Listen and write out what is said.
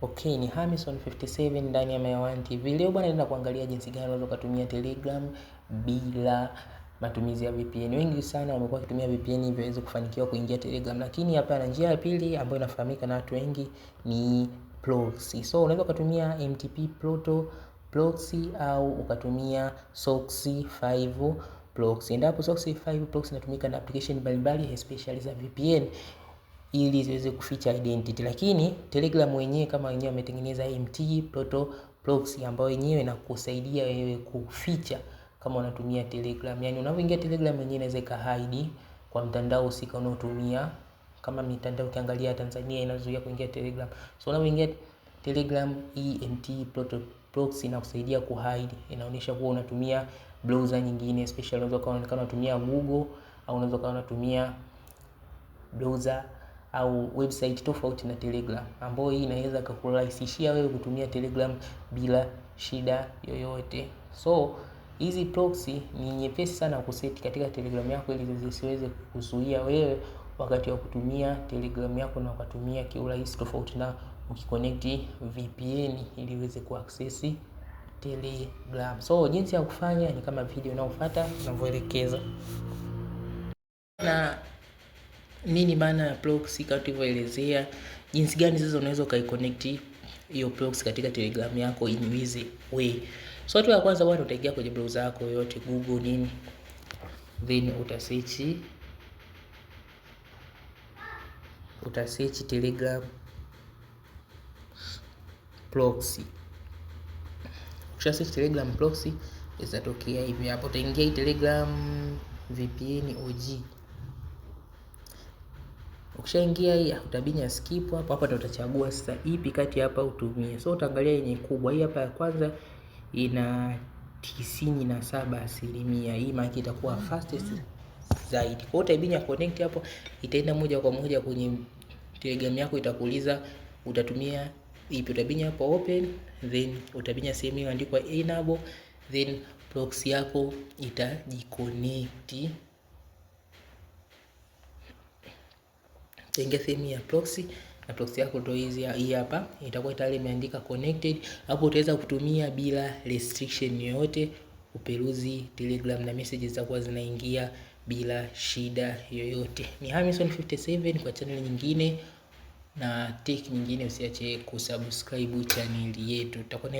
Okay, ni Hamison 57 ndani ya Maya1 TV. Leo bwana naenda kuangalia jinsi gani unaweza kutumia Telegram bila matumizi ya VPN. Wengi sana wamekuwa wakitumia VPN ili waweze kufanikiwa kuingia Telegram, lakini hapa na njia ya pili ambayo inafahamika na watu wengi ni proxy. So unaweza kutumia MTP proxy au ukatumia SOCKS 5 proxy. Endapo SOCKS 5 proxy inatumika na application mbalimbali especially za VPN ili ziweze kuficha identity, lakini Telegram wenyewe kama wenyewe wametengeneza MT proxy ambayo wenyewe inakusaidia wewe kuficha kama unatumia Telegram. Yani unapoingia Telegram wenyewe inaweza ikahide kwa mtandao husika unaotumia. Kama mitandao ukiangalia Tanzania inazuia kuingia Telegram. So unapoingia Telegram MT proxy inakusaidia kuhide. Inaonyesha kuwa unatumia browser nyingine, especially unaweza kuwa unatumia Google au unaweza kuwa unatumia browser au website tofauti na Telegram, ambayo hii inaweza kukurahisishia wewe kutumia Telegram bila shida yoyote. So hizi proxy ni nyepesi sana kuseti katika Telegram yako ili zisiweze kukuzuia wewe wakati wa kutumia Telegram yako na ukatumia kiurahisi, tofauti na ukiconnect VPN ili uweze kuaccess Telegram. So jinsi ya kufanya ni kama video inayofuata ninavyoelekeza. Na nini maana ya proxy kama tulivyoelezea, jinsi gani sasa unaweza kaiconnect hiyo proxy katika Telegram yako in easy way. So hatua ya kwanza bwana, utaingia kwenye browser yako yote, Google nini, then utasearch Telegram proxy. Ukisha search Telegram proxy itatokea hivi hapo, utaingia Telegram VPN OG. Ukishaingia hii utabinya skip hapo. Hapa ndo utachagua sasa ipi kati hapa utumie. So utaangalia yenye kubwa hii hapa ya kwanza ina 97%. Hii maana itakuwa fastest zaidi. Kwa hiyo utabinya connect hapo, itaenda moja kwa moja kwenye Telegram yako, itakuuliza utatumia ipi. Utabinya hapo open, then utabinya sehemu iliyoandikwa enable, then proxy yako itajiconnect. Ingia sehemu ya proxy na proxy yako ndio hii hapa, itakuwa tayari imeandika connected. Hapo utaweza kutumia bila restriction yoyote uperuzi Telegram na messages zitakuwa zinaingia bila shida yoyote. Ni Hamison 57 kwa channel nyingine na tech nyingine, usiache kusubscribe channel yetu. Tutakuwa